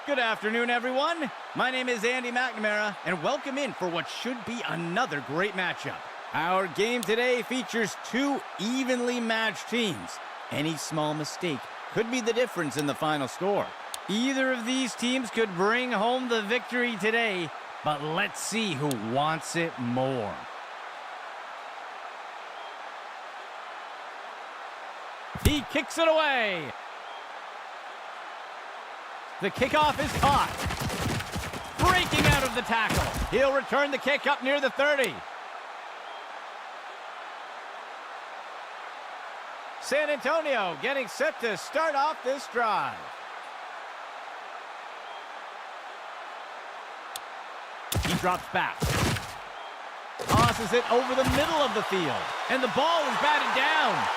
Good afternoon, everyone. My name is Andy McNamara, and welcome in for what should be another great matchup. Our game today features two evenly matched teams. Any small mistake could be the difference in the final score. Either of these teams could bring home the victory today, but let's see who wants it more. He kicks it away. The kickoff is caught. Breaking out of the tackle. He'll return the kick up near the 30. San Antonio getting set to start off this drive. He drops back. Tosses it over the middle of the field. And the ball is batted down.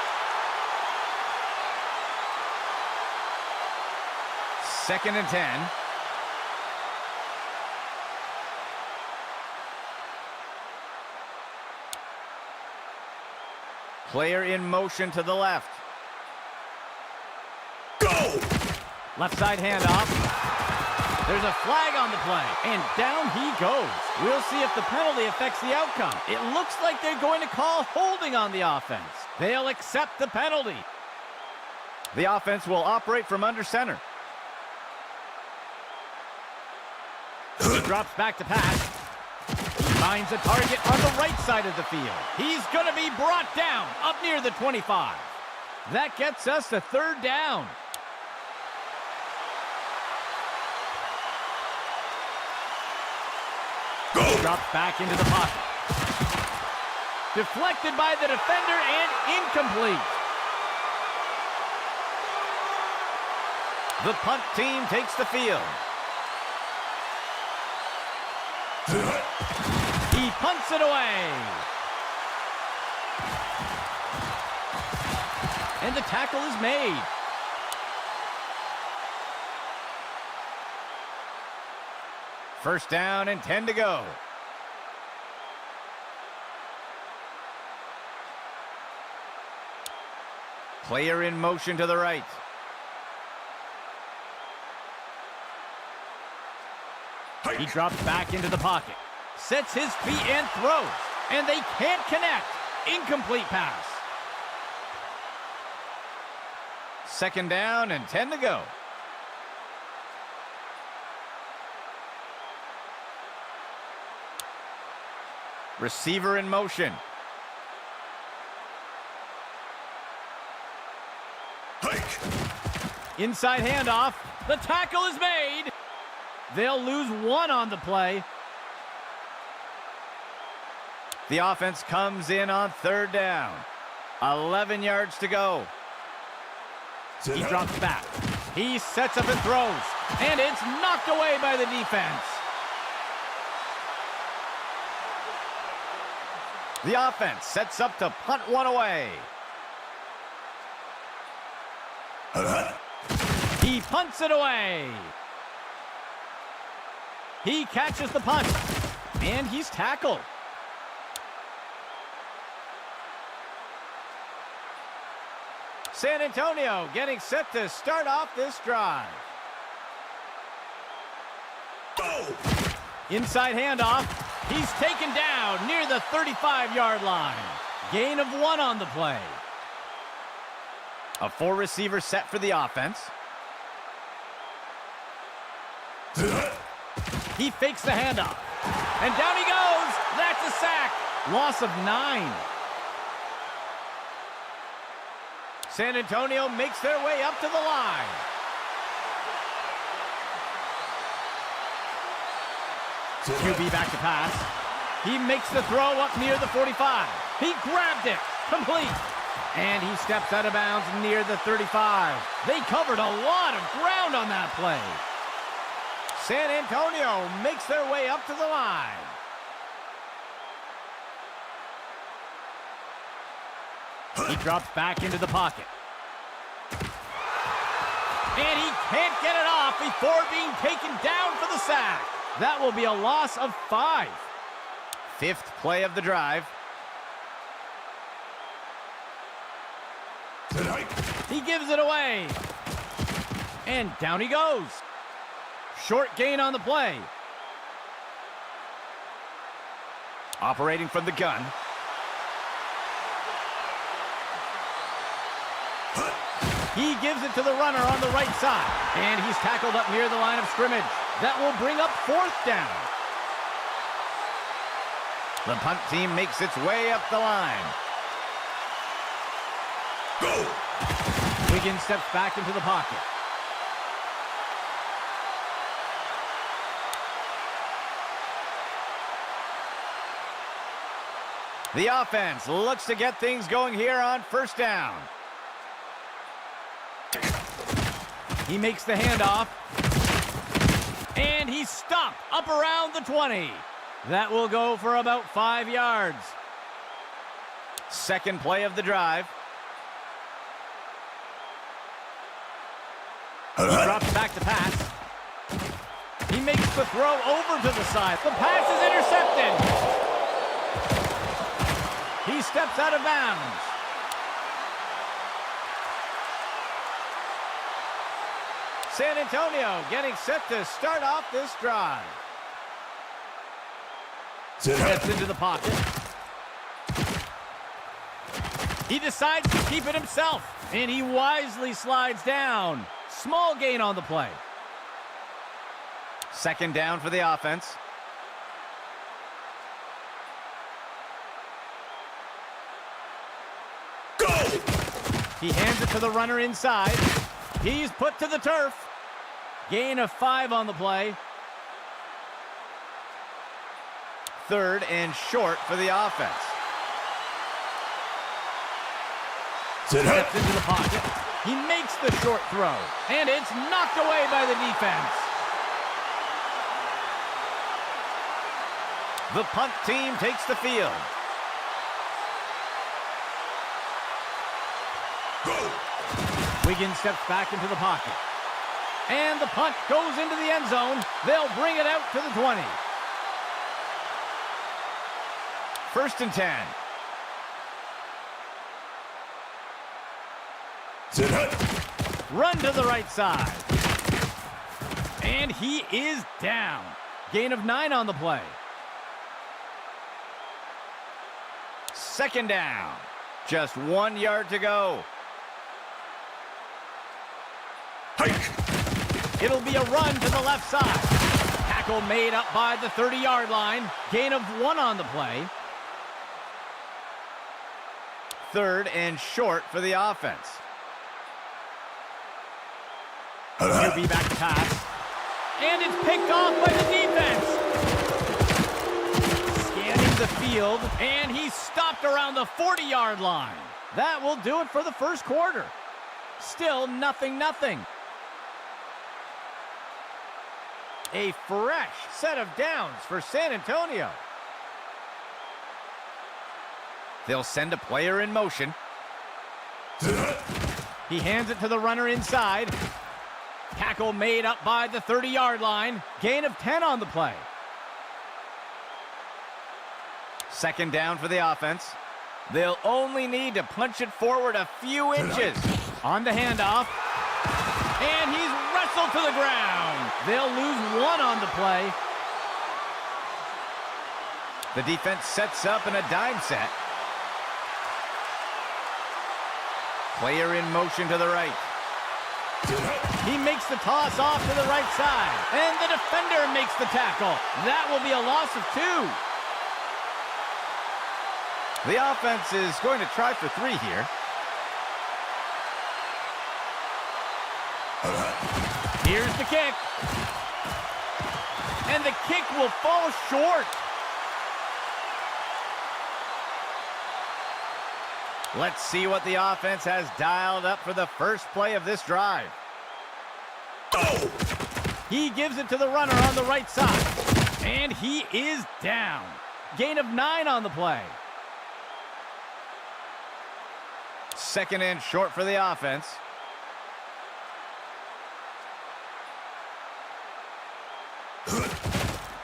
Second and 10. Player in motion to the left. Go! Left side handoff. There's a flag on the play, and down he goes. We'll see if the penalty affects the outcome. It looks like they're going to call holding on the offense. They'll accept the penalty. The offense will operate from under center. He drops back to pass. He finds a target on the right side of the field. He's going to be brought down up near the 25. That gets us to third down. Go! Drops back into the pocket. Deflected by the defender and incomplete. The punt team takes the field. He punts it away. And the tackle is made. First down and 10 to go. Player in motion to the right. He drops back into the pocket, sets his feet and throws, and they can't connect. Incomplete pass. Second down and 10 to go. Receiver in motion. Hike! Inside handoff. The tackle is made. They'll lose one on the play. The offense comes in on third down. 11 yards to go. He drops back. He sets up and throws. And it's knocked away by the defense. The offense sets up to punt one away. He punts it away. He catches the punt, and he's tackled. San Antonio getting set to start off this drive. Go! Inside handoff. He's taken down near the 35-yard line. Gain of one on the play. A four-receiver set for the offense. He fakes the handoff. And down he goes. That's a sack. Loss of 9. San Antonio makes their way up to the line. QB back to pass. He makes the throw up near the 45. He grabbed it. Complete. And he steps out of bounds near the 35. They covered a lot of ground on that play. San Antonio makes their way up to the line. He drops back into the pocket. And he can't get it off before being taken down for the sack. That will be a loss of 5. Fifth play of the drive. Tonight. He gives it away. And down he goes. Short gain on the play. Operating from the gun. He gives it to the runner on the right side. And he's tackled up near the line of scrimmage. That will bring up 4th down. The punt team makes its way up the line. Go! Wiggins steps back into the pocket. The offense looks to get things going here on 1st down. He makes the handoff. And he's stopped up around the 20. That will go for about 5 yards. Second play of the drive. He drops back to pass. He makes the throw over to the side. The pass is intercepted. He steps out of bounds. San Antonio getting set to start off this drive. Steps into the pocket. He decides to keep it himself, and he wisely slides down. Small gain on the play. 2nd down for the offense. Go! He hands it to the runner inside. He's put to the turf. Gain of 5 on the play. 3rd and short for the offense. Steps into the pocket. He makes the short throw, and it's knocked away by the defense. The punt team takes the field. Go! Wiggins steps back into the pocket. And the punt goes into the end zone. They'll bring it out to the 20. 1st and 10. Run to the right side. And he is down. Gain of 9 on the play. 2nd down. Just 1 yard to go. It'll be a run to the left side. Tackle made up by the 30-yard line. Gain of 1 on the play. 3rd and short for the offense. QB back to pass. And it's picked off by the defense. Scanning the field, and he's stopped around the 40-yard line. That will do it for the 1st quarter. Still 0-0. A fresh set of downs for San Antonio. They'll send a player in motion. He hands it to the runner inside. Tackle made up by the 30-yard line. Gain of 10 on the play. 2nd down for the offense. They'll only need to punch it forward a few inches. On the handoff. And he's wrestled to the ground. They'll lose 1 on the play. The defense sets up in a dime set. Player in motion to the right. He makes the toss off to the right side. And the defender makes the tackle. That will be a loss of 2. The offense is going to try for 3 here. Here's the kick. And the kick will fall short. Let's see what the offense has dialed up for the first play of this drive. Oh! He gives it to the runner on the right side. And he is down. Gain of 9 on the play. 2nd and short for the offense.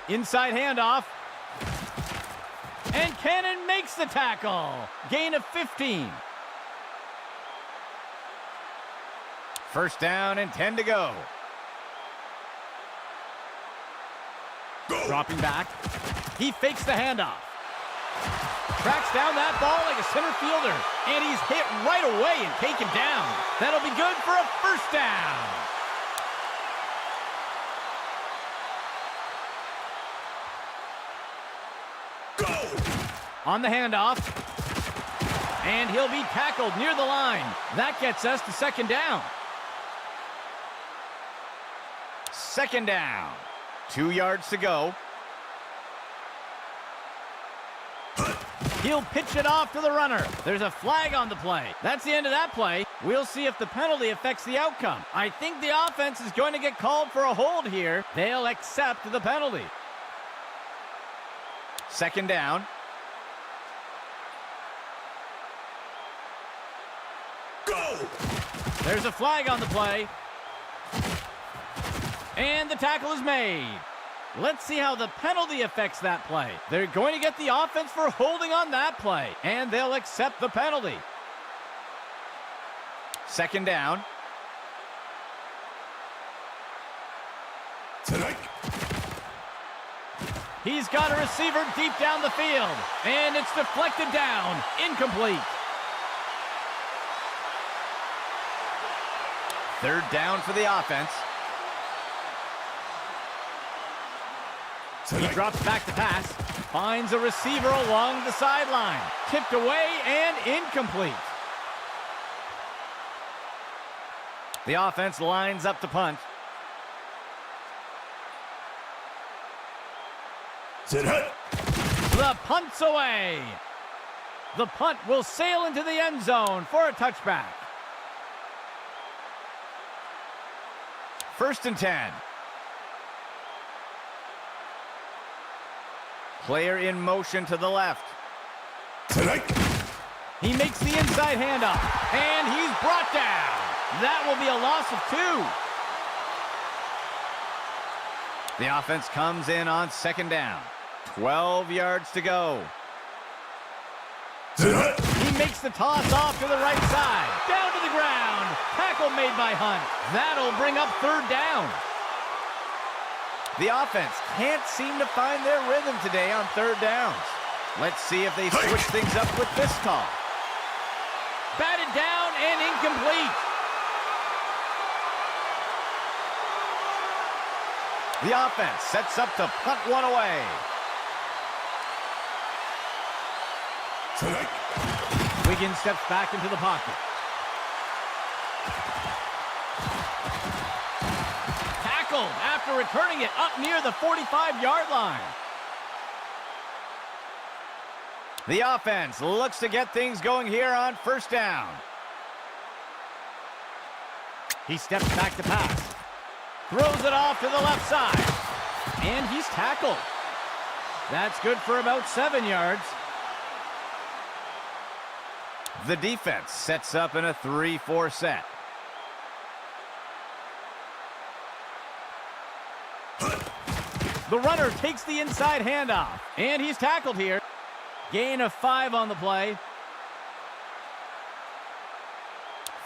Inside handoff. And Cannon makes the tackle. Gain of 15. 1st down and 10 to go. Dropping back. He fakes the handoff. Tracks down that ball like a center fielder. And he's hit right away and taken down. That'll be good for a first down. On the handoff. And he'll be tackled near the line. That gets us to second down. Second down. 2 yards to go. He'll pitch it off to the runner. There's a flag on the play. That's the end of that play. We'll see if the penalty affects the outcome. I think the offense is going to get called for a hold here. They'll accept the penalty. Second down. There's a flag on the play. And the tackle is made. Let's see how the penalty affects that play. They're going to get the offense for holding on that play, and they'll accept the penalty. Second down. He's got a receiver deep down the field, and it's deflected down, incomplete. Third down for the offense. He drops back to pass, finds a receiver along the sideline. Tipped away and incomplete. The offense lines up to punt. The punt's away. The punt will sail into the end zone for a touchback. First and 10. Player in motion to the left. He makes the inside handoff, and he's brought down. That will be a loss of 2. The offense comes in on second down. 12 yards to go. He makes the toss off to the right side. Down to the ground. Tackle made by Hunt. That'll bring up third down. The offense can't seem to find their rhythm today on third downs. Let's see if they switch things up with this call. Batted down and incomplete. The offense sets up to punt one away. Wiggins steps back into the pocket. Tackled after returning it up near the 45-yard line. The offense looks to get things going here on first down. He steps back to pass. Throws it off to the left side. And he's tackled. That's good for about 7 yards. The defense sets up in a 3-4 set. The runner takes the inside handoff, and he's tackled here. Gain of 5 on the play.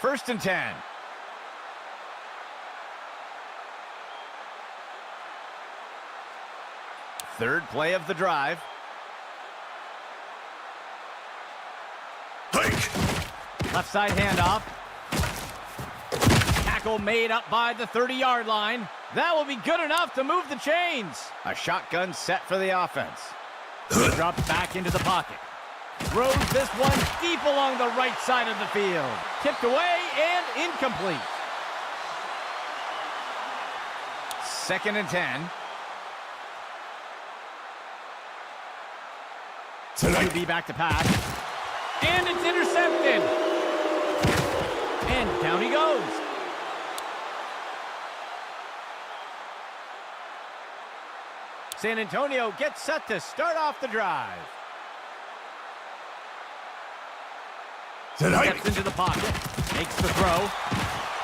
First and 10. Third play of the drive. Left side handoff. Tackle made up by the 30-yard line. That will be good enough to move the chains. A shotgun set for the offense. He drops back into the pocket. Throws this one deep along the right side of the field. Tipped away and incomplete. Second and 10. QB back to pass. And it's intercepted. And down he goes. San Antonio gets set to start off the drive. Steps into the pocket. Makes the throw.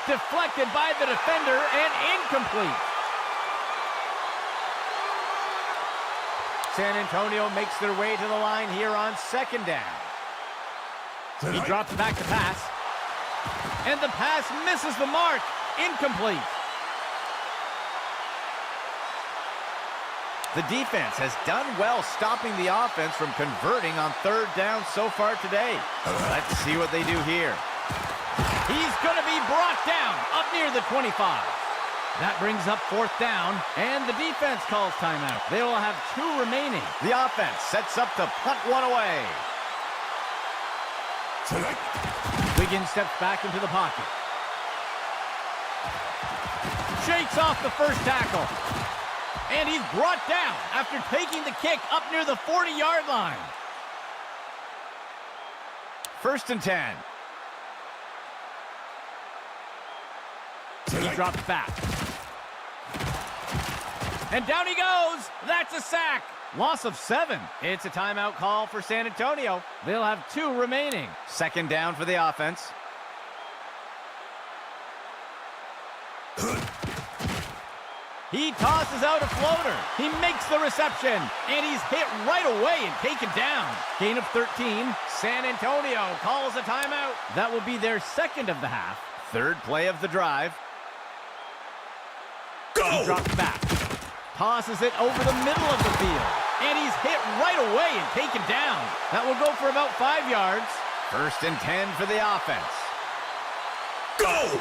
Deflected by the defender and incomplete. San Antonio makes their way to the line here on second down. He drops back to pass. And the pass misses the mark. Incomplete. The defense has done well stopping the offense from converting on third down so far today. Let's see what they do here. He's going to be brought down up near the 25. That brings up fourth down, and the defense calls timeout. They will have 2 remaining. The offense sets up to punt one away. Wiggins steps back into the pocket. Shakes off the first tackle. And he's brought down after taking the kick up near the 40-yard line. 1st and 10. He drops back. And down he goes. That's a sack. Loss of 7. It's a timeout call for San Antonio. They'll have 2 remaining. 2nd down for the offense. He tosses out a floater. He makes the reception. And he's hit right away and taken down. Gain of 13. San Antonio calls a timeout. That will be their 2nd of the half. 3rd play of the drive. Go! He drops back. Tosses it over the middle of the field. And he's hit right away and taken down. That will go for about 5 yards. 1st and 10 for the offense. Go!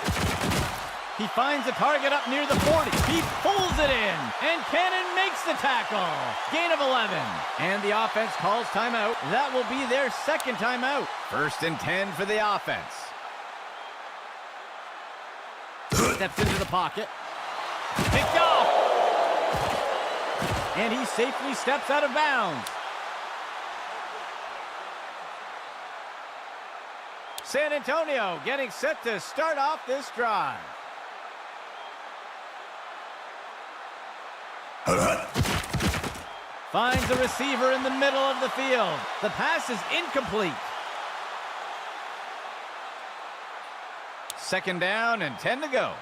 He finds a target up near the 40. He pulls it in. And Cannon makes the tackle. Gain of 11. And the offense calls timeout. That will be their 2nd timeout. 1st and 10 for the offense. Steps into the pocket. Picked off. And he safely steps out of bounds. San Antonio getting set to start off this drive. Finds a receiver in the middle of the field. The pass is incomplete. 2nd down and 10 to go.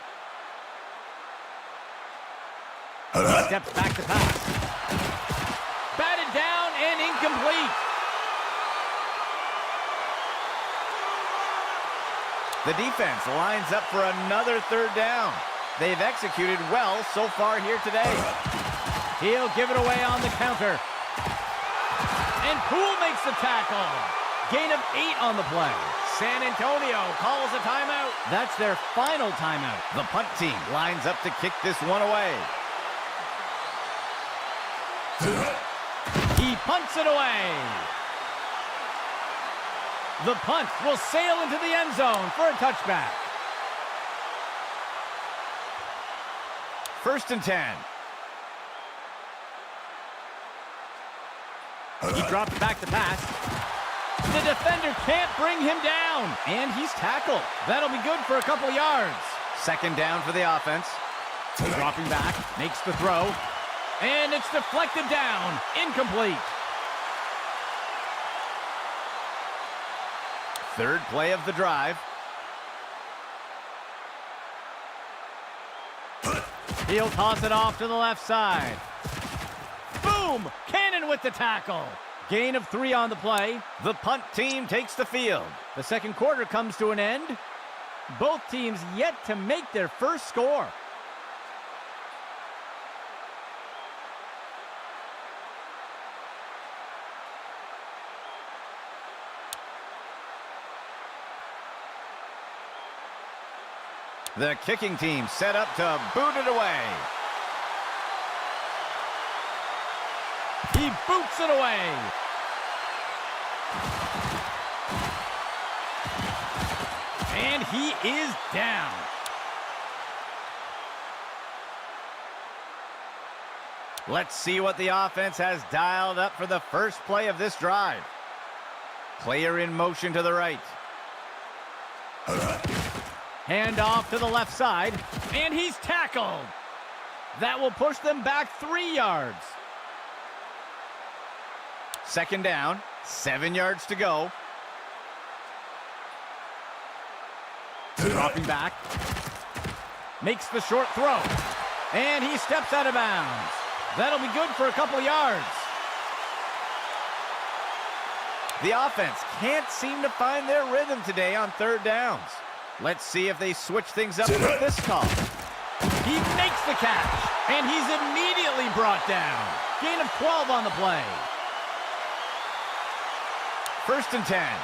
Steps back to pass. Batted down and incomplete. The defense lines up for another 3rd down. They've executed well so far here today. He'll give it away on the counter. And Poole makes the tackle. Gain of 8 on the play. San Antonio calls a timeout. That's their final timeout. The punt team lines up to kick this one away. He punts it away. The punt will sail into the end zone for a touchback. 1st and 10. He drops back to pass. The defender can't bring him down. And he's tackled. That'll be good for a couple yards. 2nd down for the offense. Dropping back, makes the throw. And it's deflected down. Incomplete. 3rd play of the drive. He'll toss it off to the left side. Boom! Cannon with the tackle. Gain of 3 on the play. The punt team takes the field. The 2nd quarter comes to an end. Both teams yet to make their first score. The kicking team set up to boot it away. He boots it away. And he is down. Let's see what the offense has dialed up for the first play of this drive. Player in motion to the right. Hand off to the left side, and he's tackled. That will push them back 3 yards. 2nd down, 7 yards to go. Dropping back. Makes the short throw. And he steps out of bounds. That'll be good for a couple yards. The offense can't seem to find their rhythm today on 3rd downs. Let's see if they switch things up with this call. He makes the catch, and he's immediately brought down. Gain of 12 on the play. 1st and 10.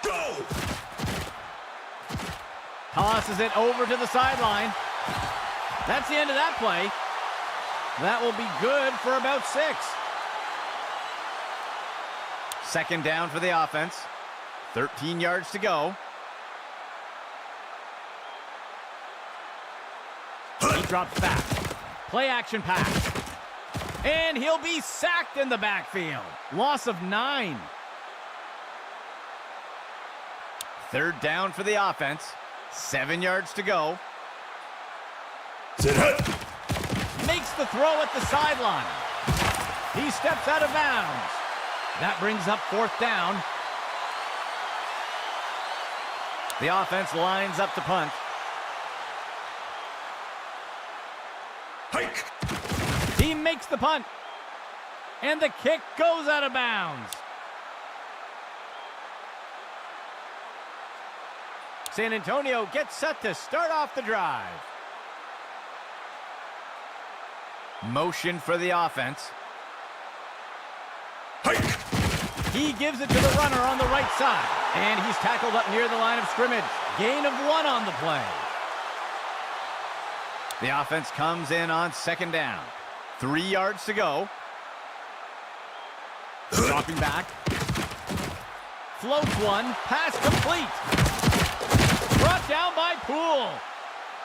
Go! Tosses it over to the sideline. That's the end of that play. That will be good for about 6. 2nd down for the offense. 13 yards to go. He drops back. Play action pass. And he'll be sacked in the backfield. Loss of 9. 3rd down for the offense. 7 yards to go. Makes the throw at the sideline. He steps out of bounds. That brings up 4th down. The offense lines up to punt. Hike! He makes the punt. And the kick goes out of bounds. San Antonio gets set to start off the drive. Motion for the offense. Hike! He gives it to the runner on the right side. And he's tackled up near the line of scrimmage. Gain of 1 on the play. The offense comes in on 2nd down. 3 yards to go. Dropping back. Floats one. Pass complete. Brought down by Poole.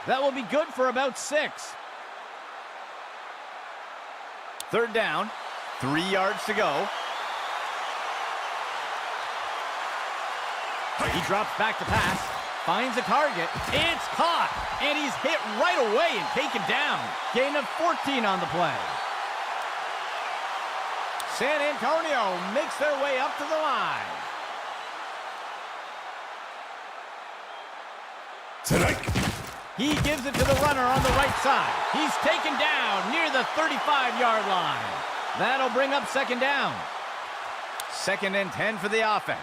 That will be good for about 6. 3rd down. 3 yards to go. He drops back to pass. Finds a target. It's caught. And he's hit right away and taken down. Gain of 14 on the play. San Antonio makes their way up to the line. Tonight. He gives it to the runner on the right side. He's taken down near the 35-yard line. That'll bring up 2nd down. 2nd and 10 for the offense.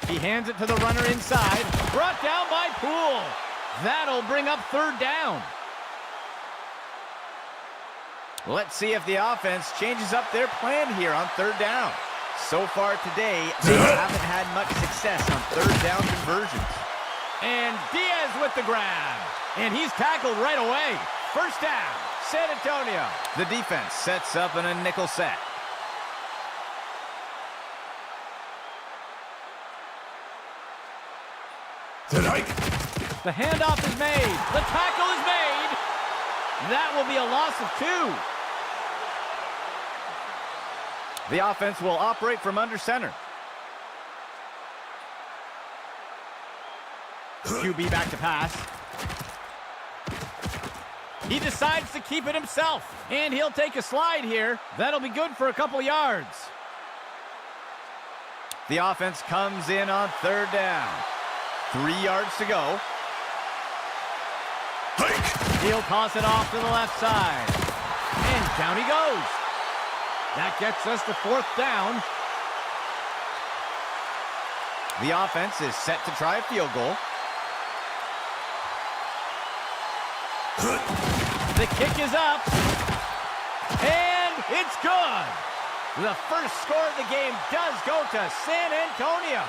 He hands it to the runner inside. Brought down by Poole. That'll bring up 3rd down. Let's see if the offense changes up their plan here on 3rd down. So far today, they haven't had much success on 3rd down conversions. And Diaz with the grab. And he's tackled right away. 1st down, San Antonio. The defense sets up in a nickel set. Tonight. The handoff is made. The tackle is made. That will be a loss of 2. The offense will operate from under center. QB back to pass. He decides to keep it himself. And he'll take a slide here. That'll be good for a couple yards. The offense comes in on 3rd down. 3 yards to go. Hike! He'll toss it off to the left side. And down he goes. That gets us to 4th down. The offense is set to try a field goal. The kick is up. And it's good. The first score of the game does go to San Antonio.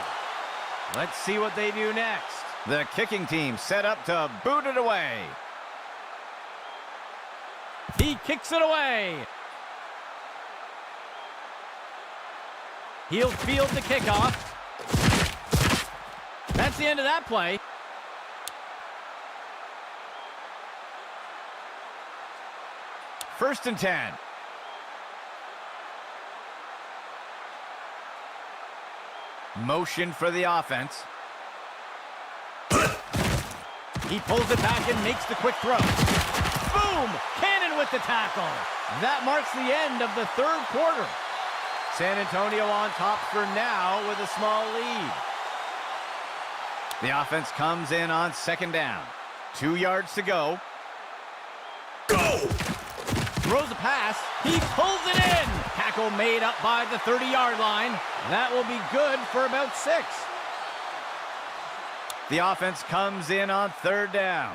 Let's see what they do next. The kicking team set up to boot it away. He kicks it away. He'll field the kickoff. That's the end of that play. First and 10. Motion for the offense. He pulls it back and makes the quick throw. Boom! Cannon with the tackle. That marks the end of the 3rd quarter. San Antonio on top for now with a small lead. The offense comes in on 2nd down. 2 yards to go. Go! Throws a pass. He pulls it in. Tackle made up by the 30-yard line. That will be good for about 6. The offense comes in on third down.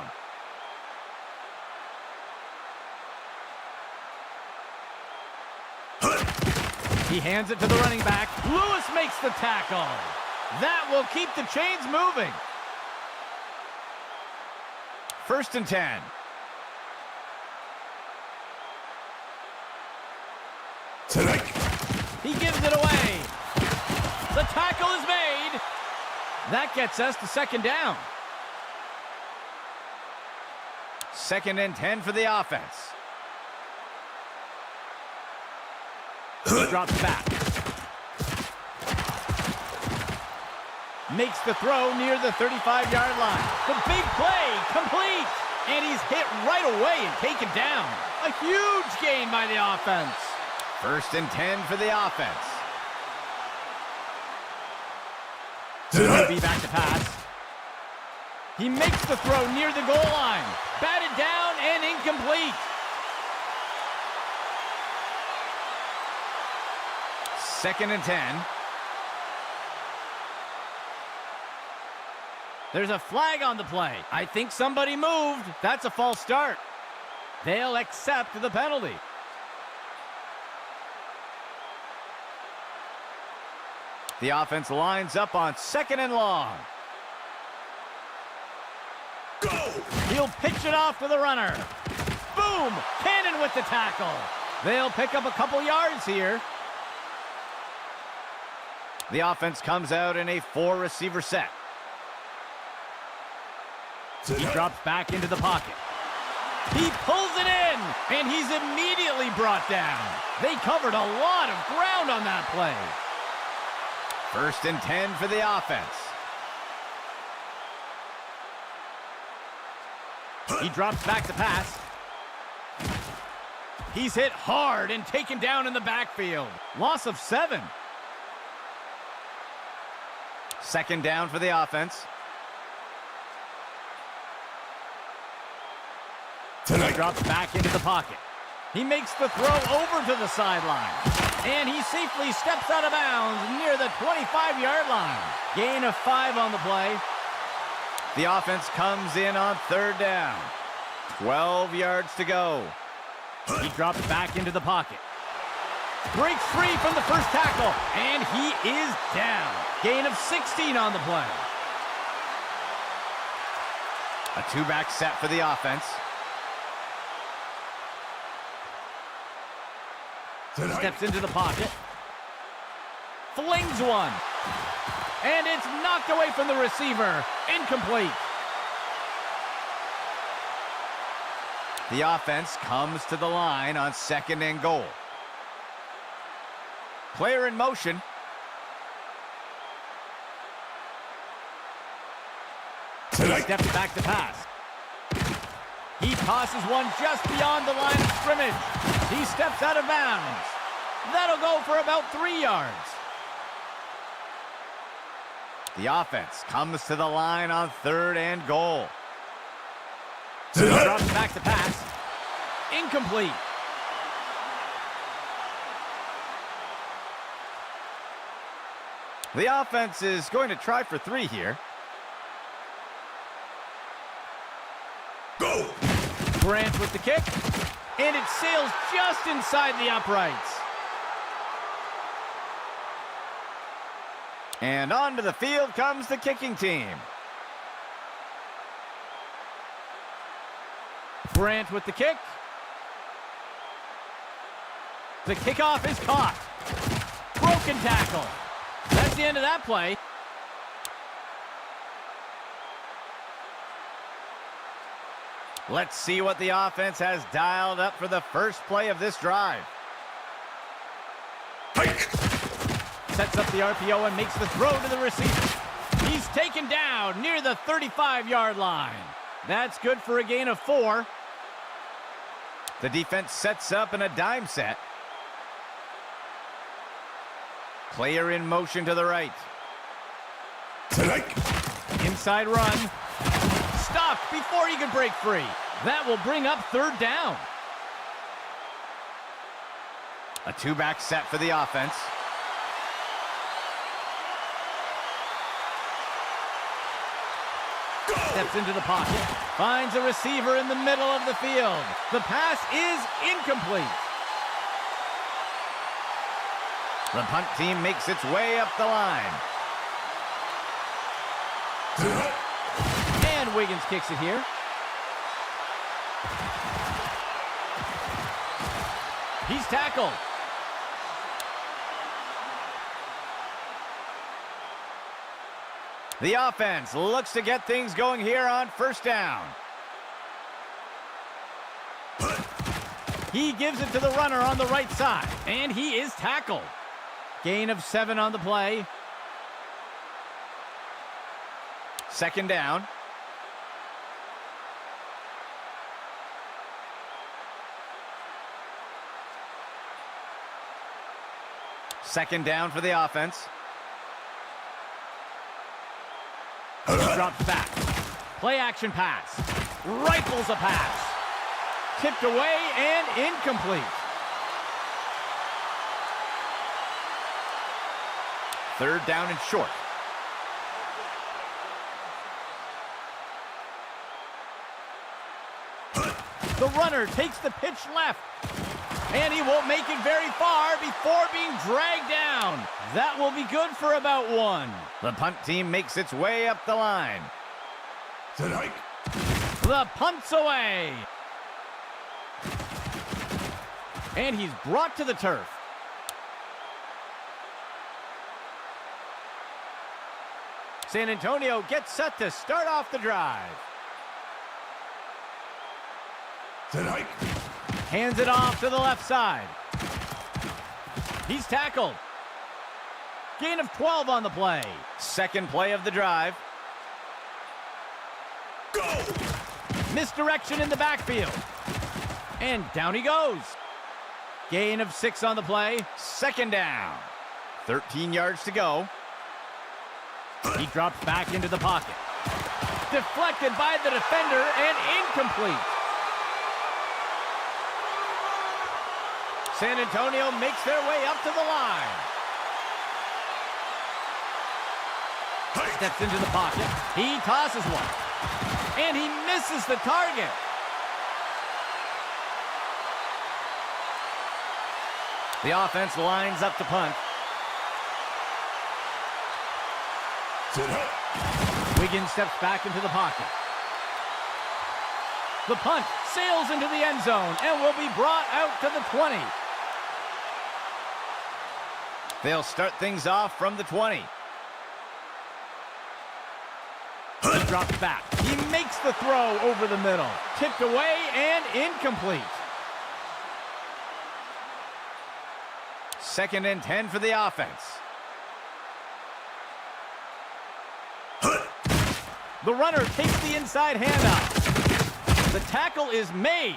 He hands it to the running back. Lewis makes the tackle. That will keep the chains moving. 1st and 10. Tonight. He gives it away. The tackle is made. That gets us to 2nd down. 2nd and 10 for the offense. He drops back. Makes the throw near the 35-yard line. The big play, complete. And he's hit right away and taken down. A huge gain by the offense. 1st and 10 for the offense. He'll be back to pass. He makes the throw near the goal line. Batted down and incomplete. 2nd and 10. There's a flag on the play. I think somebody moved. That's a false start. They'll accept the penalty. The offense lines up on 2nd and long. Go! He'll pitch it off to the runner. Boom! Cannon with the tackle. They'll pick up a couple yards here. The offense comes out in a 4-receiver set. He drops back into the pocket. He pulls it in, and he's immediately brought down. They covered a lot of ground on that play. 1st and 10 for the offense. He drops back to pass. He's hit hard and taken down in the backfield. Loss of 7. 2nd down for the offense. He drops back into the pocket. He makes the throw over to the sideline. And he safely steps out of bounds near the 25-yard line. Gain of 5 on the play. The offense comes in on 3rd down. 12 yards to go. He drops back into the pocket. Breaks free from the first tackle. And he is down. Gain of 16 on the play. A 2-back set for the offense. Steps into the pocket. Flings one. And it's knocked away from the receiver. Incomplete. The offense comes to the line on 2nd and goal. Player in motion. He steps back to pass. He tosses one just beyond the line of scrimmage. He steps out of bounds. That'll go for about 3 yards. The offense comes to the line on 3rd and goal. He drops back to pass. Incomplete. The offense is going to try for 3 here. Go! Branch with the kick. And it sails just inside the uprights. And onto the field comes the kicking team. Branch with the kick. The kickoff is caught. Broken tackle. That's the end of that play. Let's see what the offense has dialed up for the first play of this drive. Hike. Sets up the RPO and makes the throw to the receiver. He's taken down near the 35-yard line. That's good for a gain of 4. The defense sets up in a dime set. Player in motion to the right. Tonight. Inside run. Stopped before he could break free. That will bring up 3rd down. A 2-back set for the offense. Steps into the pocket. Finds a receiver in the middle of the field. The pass is incomplete. The punt team makes its way up the line. And Wiggins kicks it here. He's tackled. The offense looks to get things going here on first down. He gives it to the runner on the right side, and he is tackled. Gain of 7 on the play. Second down. Second down for the offense. Drops back. Play action pass. Rifles a pass. Tipped away and incomplete. Third down and short. The runner takes the pitch left. And he won't make it very far before being dragged down. That will be good for about 1. The punt team makes its way up the line. Strike. The punt's away. And he's brought to the turf. San Antonio gets set to start off the drive. Strike. Hands it off to the left side. He's tackled. Gain of 12 on the play. Second play of the drive. Go! Misdirection in the backfield. And down he goes. Gain of 6 on the play. Second down. 13 yards to go. He drops back into the pocket. Deflected by the defender and incomplete. San Antonio makes their way up to the line. Steps into the pocket. He tosses one. And he misses the target. The offense lines up to punt. Wiggins steps back into the pocket. The punt sails into the end zone and will be brought out to the 20. They'll start things off from the 20. He drops back. He makes the throw over the middle. Tipped away and incomplete. Second and 10 for the offense. The runner takes the inside handoff. The tackle is made.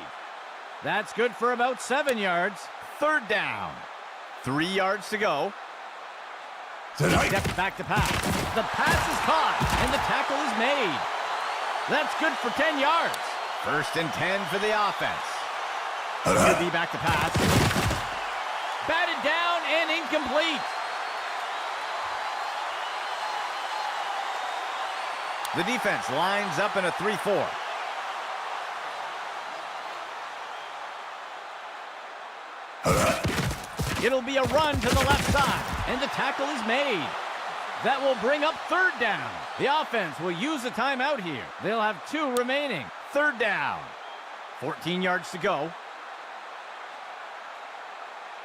That's good for about 7 yards. Third down. 3 yards to go. Steps back to pass. The pass is caught, and the tackle is made. That's good for 10 yards. First and 10 for the offense. QB back to pass. Batted down and incomplete. The defense lines up in a 3-4. It'll be a run to the left side, and the tackle is made. That will bring up third down. The offense will use a timeout here. They'll have 2 remaining. Third down. 14 yards to go.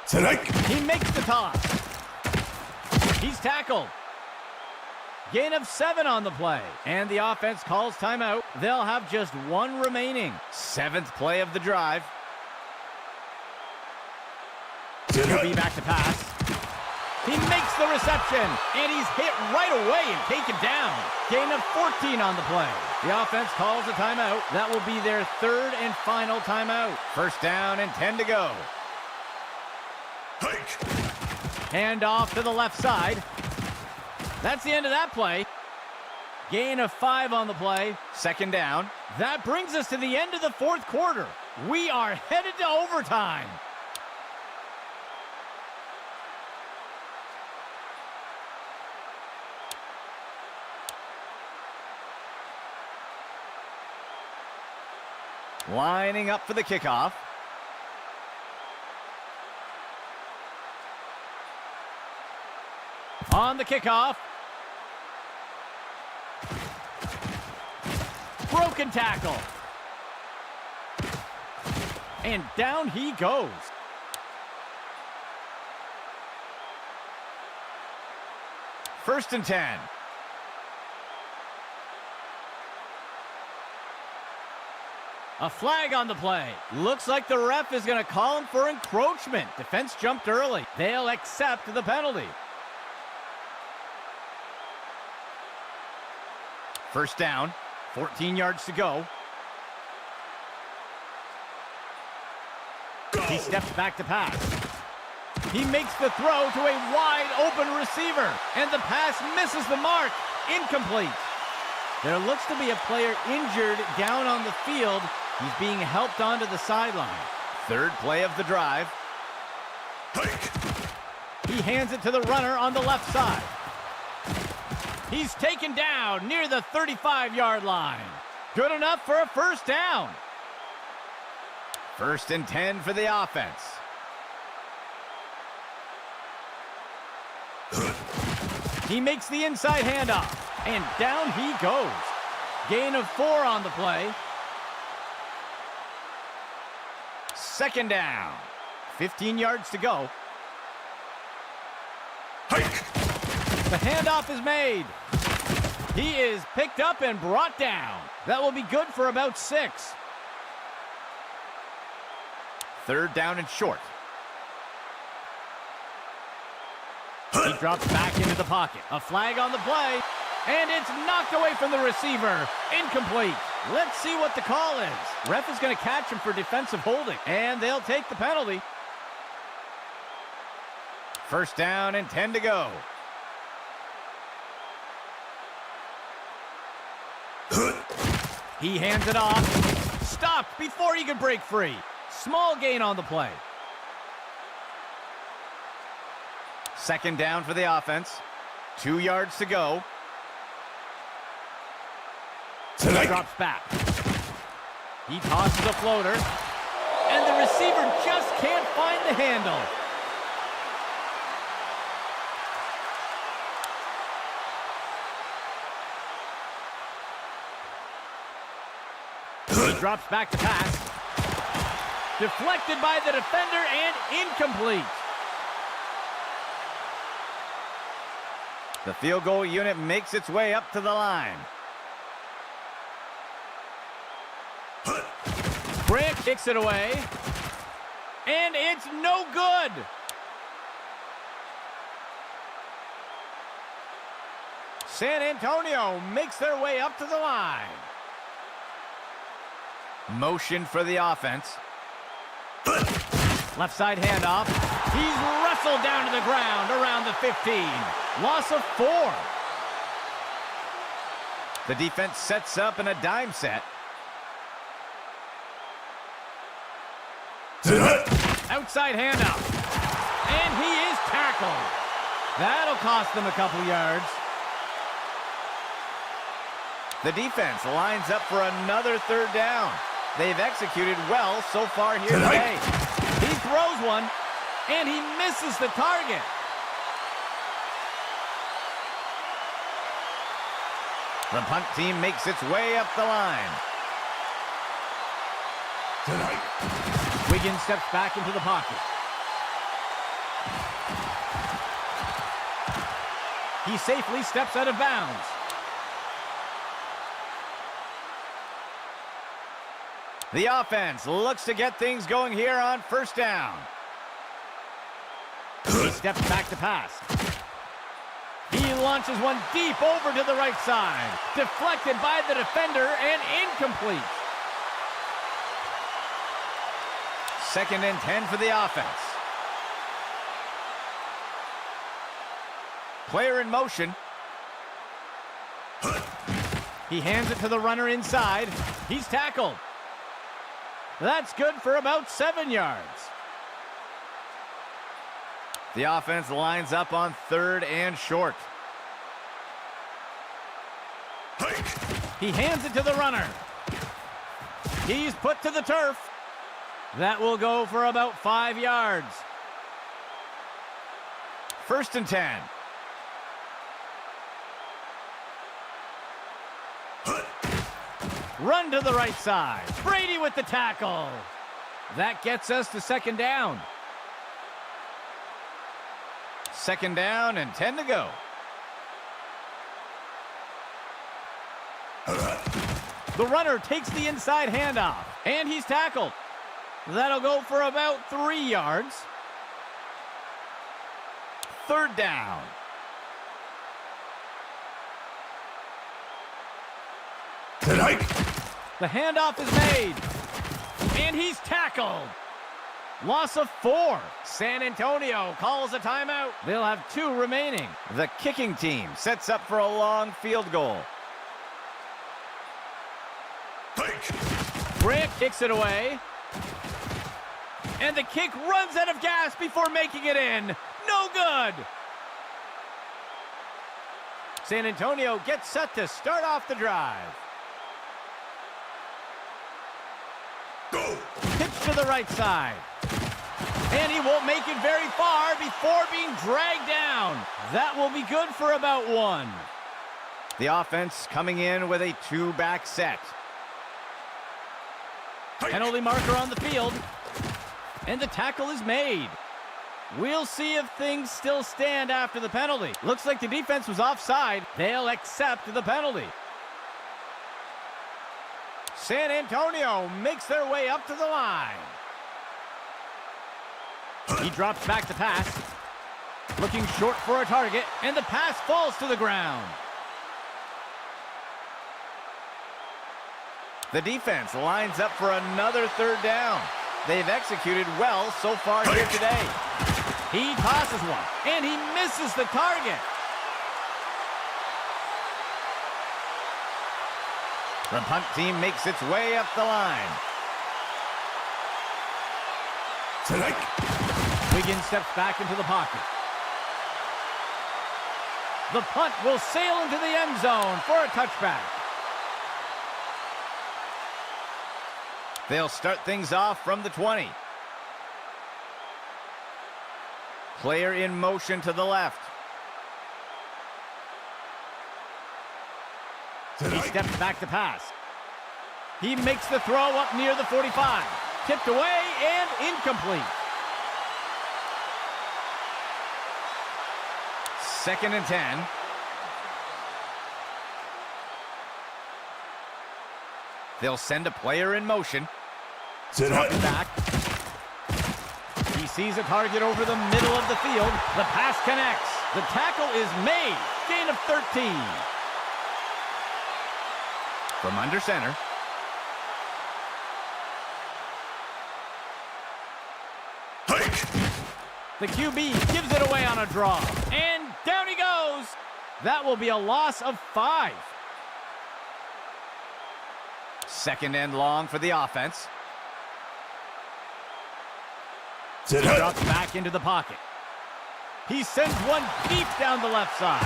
He makes the toss. He's tackled. Gain of 7 on the play. And the offense calls timeout. They'll have just 1 remaining. 7th play of the drive. QB back to pass. He makes the reception, and he's hit right away and taken down. Gain of 14 on the play. The offense calls a timeout. That will be their 3rd and final timeout. First down and 10 to go. Hand off to the left side. That's the end of that play. Gain of 5 on the play. Second down. That brings us to the end of the 4th quarter. We are headed to overtime. Lining up for the kickoff. On the kickoff. Broken tackle. And down he goes. First and 10. A flag on the play. Looks like the ref is going to call him for encroachment. Defense jumped early. They'll accept the penalty. First down, 14 yards to go. He steps back to pass. He makes the throw to a wide open receiver, and the pass misses the mark. Incomplete. There looks to be a player injured down on the field. He's being helped onto the sideline. Third play of the drive. He hands it to the runner on the left side. He's taken down near the 35-yard line. Good enough for a first down. First and 10 for the offense. He makes the inside handoff, and down he goes. Gain of 4 on the play. Second down. 15 yards to go. The handoff is made. He is picked up and brought down. That will be good for about 6. Third down and short. He drops back into the pocket. A flag on the play, and it's knocked away from the receiver. Incomplete. Let's see what the call is. Ref is going to catch him for defensive holding, and they'll take the penalty. First down and 10 to go. He hands it off. Stopped before he could break free. Small gain on the play. Second down for the offense. 2 yards to go. He drops back. He tosses a floater. And the receiver just can't find the handle. He drops back to pass. Deflected by the defender and incomplete. The field goal unit makes its way up to the line. Grant kicks it away. And it's no good. San Antonio makes their way up to the line. Motion for the offense. Left side handoff. He's wrestled down to the ground around the 15. Loss of 4. The defense sets up in a dime set. Outside handoff. And he is tackled. That'll cost them a couple yards. The defense lines up for another third down. They've executed well so far here today. He throws one, and he misses the target. The punt team makes its way up the line. Wiggins steps back into the pocket. He safely steps out of bounds. The offense looks to get things going here on first down. He steps back to pass. He launches one deep over to the right side. Deflected by the defender and incomplete. Second and 10 for the offense. Player in motion. He hands it to the runner inside. He's tackled. That's good for about 7 yards. The offense lines up on third and short. He hands it to the runner. He's put to the turf. That will go for about 5 yards. 1st and 10. Run to the right side. Brady with the tackle. That gets us to 2nd down. 2nd down and 10 to go. The runner takes the inside handoff, and he's tackled. That'll go for about 3 yards. 3rd down. Tonight. The handoff is made, and he's tackled. Loss of 4. San Antonio calls a timeout. They'll have 2 remaining. The kicking team sets up for a long field goal. Grant kicks it away. And the kick runs out of gas before making it in. No good. San Antonio gets set to start off the drive. Go. Pitch to the right side. And he won't make it very far before being dragged down. That will be good for about 1. The offense coming in with a 2-back set. Penalty marker on the field. And the tackle is made. We'll see if things still stand after the penalty. Looks like the defense was offside. They'll accept the penalty. San Antonio makes their way up to the line. He drops back to pass. Looking short for a target, and the pass falls to the ground. The defense lines up for another 3rd down. They've executed well so far here today. He tosses one, and he misses the target. The punt team makes its way up the line. Tonight. Wiggins steps back into the pocket. The punt will sail into the end zone for a touchback. They'll start things off from the 20. Player in motion to the left. He steps back to pass. He makes the throw up near the 45. Tipped away and incomplete. 2nd and 10. They'll send a player in motion. Dropping back. He sees a target over the middle of the field. The pass connects. The tackle is made. Gain of 13. From under center. The QB gives it away on a draw. And down he goes. That will be a loss of 5. 2nd and long for the offense. He drops back into the pocket. He sends one deep down the left side.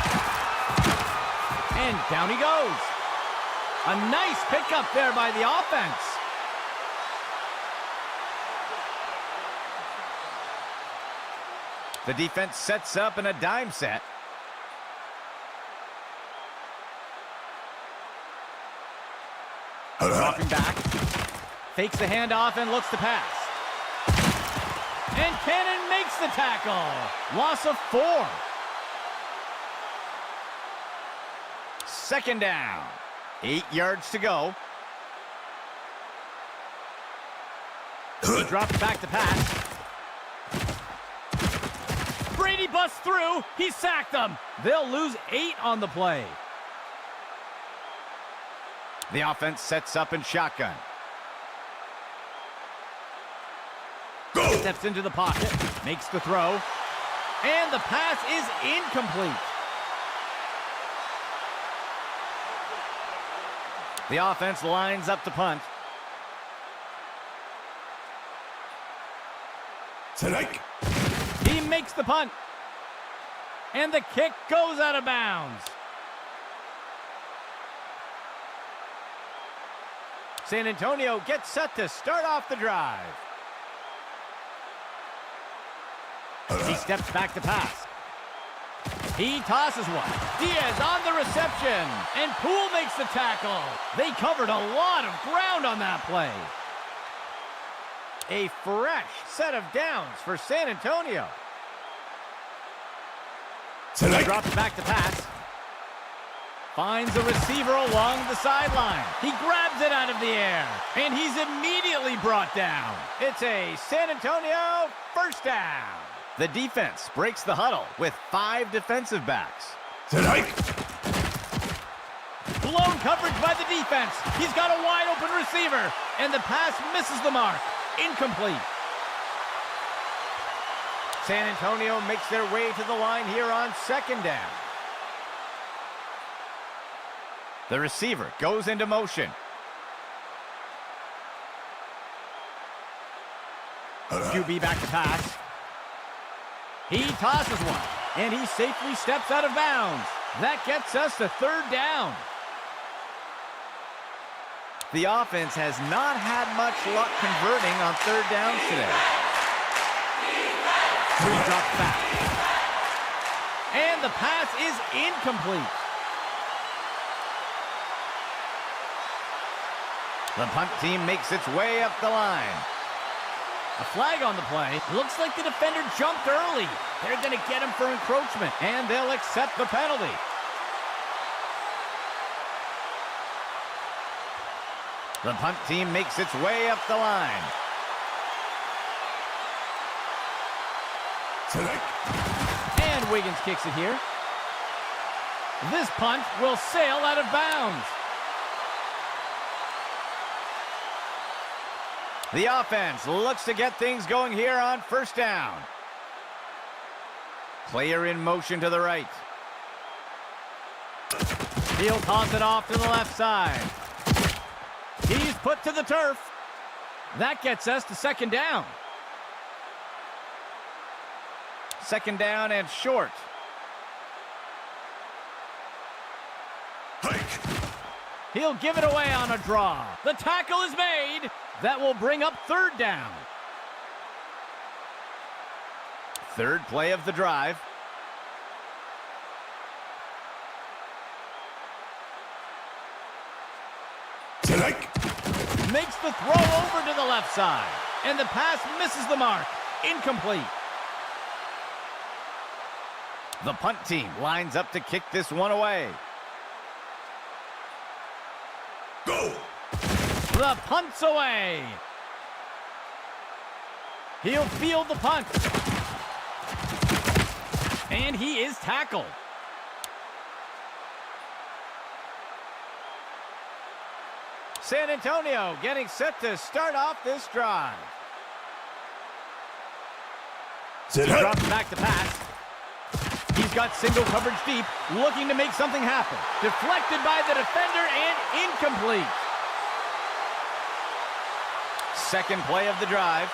And down he goes. A nice pickup there by the offense. The defense sets up in a dime set. Dropping back. Fakes the handoff and looks to pass. And Cannon makes the tackle. Loss of 4. 2nd down. 8 yards to go. He drops back to pass. Brady busts through. He sacked them. They'll lose 8 on the play. The offense sets up in shotgun. Go. Steps into the pocket, makes the throw, and the pass is incomplete. The offense lines up to punt. Tonight. He makes the punt, and the kick goes out of bounds. San Antonio gets set to start off the drive. He steps back to pass. He tosses one. Diaz on the reception. And Poole makes the tackle. They covered a lot of ground on that play. A fresh set of downs for San Antonio. He drops back to pass. Finds a receiver along the sideline. He grabs it out of the air. And he's immediately brought down. It's a San Antonio first down. The defense breaks the huddle with 5 defensive backs. Tonight. Blown coverage by the defense. He's got a wide open receiver. And the pass misses the mark. Incomplete. San Antonio makes their way to the line here on second down. The receiver goes into motion. QB back to pass. He tosses one, and he safely steps out of bounds. That gets us to third down. The offense has not had much luck converting on third downs today. He drops back. And the pass is incomplete. The punt team makes its way up the line. A flag on the play. Looks like the defender jumped early. They're going to get him for encroachment, and they'll accept the penalty. The punt team makes its way up the line. And Wiggins kicks it here. This punt will sail out of bounds. The offense looks to get things going here on first down. Player in motion to the right. He'll toss it off to the left side. He's put to the turf. That gets us to second down. Second down and short. He'll give it away on a draw. The tackle is made. That will bring up third down. Third play of the drive. Makes the throw over to the left side. And the pass misses the mark. Incomplete. The punt team lines up to kick this one away. Go! The punt's away. He'll field the punt. And he is tackled. San Antonio getting set to start off this drive. He drops back to pass. He's got single coverage deep, looking to make something happen. Deflected by the defender and incomplete. Second play of the drive.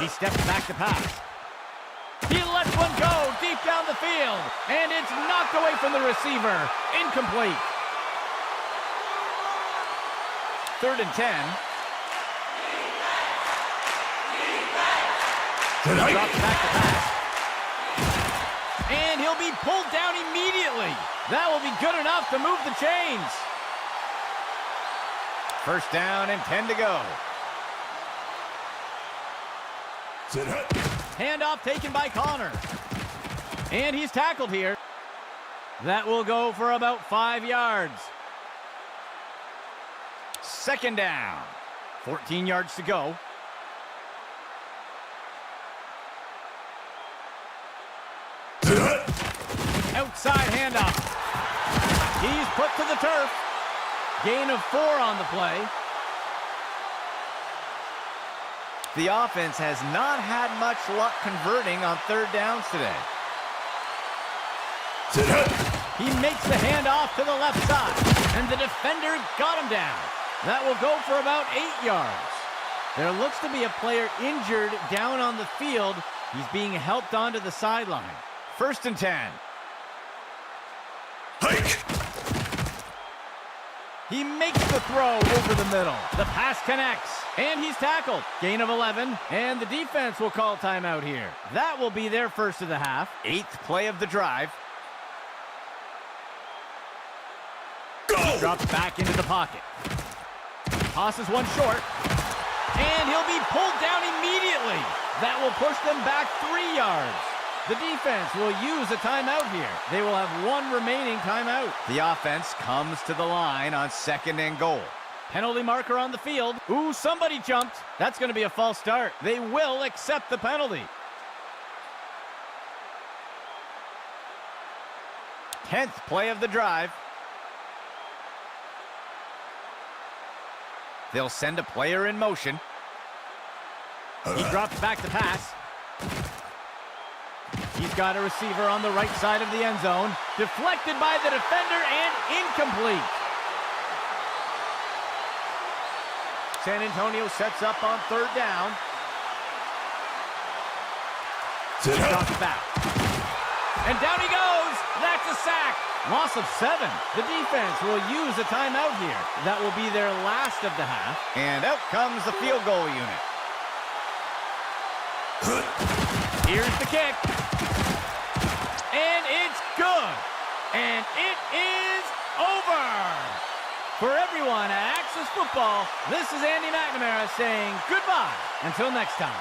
He steps back to pass. He lets one go deep down the field, and it's knocked away from the receiver. Incomplete. Third and 10. He drops back to pass. And he'll be pulled down immediately. That will be good enough to move the chains. First down and 10 to go. Handoff taken by Connor. And he's tackled here. That will go for about 5 yards. Second down. 14 yards to go. Outside handoff. He's put to the turf. Gain of 4 on the play. The offense has not had much luck converting on third downs today. He makes the handoff to the left side, and the defender got him down. That will go for about 8 yards. There looks to be a player injured down on the field. He's being helped onto the sideline. First and 10. He makes the throw over the middle. The pass connects, and he's tackled. Gain of 11, and the defense will call timeout here. That will be their first of the half. 8th play of the drive. Go! Drops back into the pocket. Tosses one short, and he'll be pulled down immediately. That will push them back 3 yards. The defense will use a timeout here. They will have one remaining timeout. The offense comes to the line on 2nd and goal. Penalty marker on the field. Ooh, somebody jumped. That's going to be a false start. They will accept the penalty. 10th play of the drive. They'll send a player in motion. He drops back to pass. He's got a receiver on the right side of the end zone. Deflected by the defender and incomplete. San Antonio sets up on 3rd down. He drops back. And down he goes. That's a sack. Loss of 7. The defense will use a timeout here. That will be their last of the half. And out comes the field goal unit. Here's the kick. And it's good. And it is over. For everyone at Access Football, this is Andy McNamara saying goodbye until next time.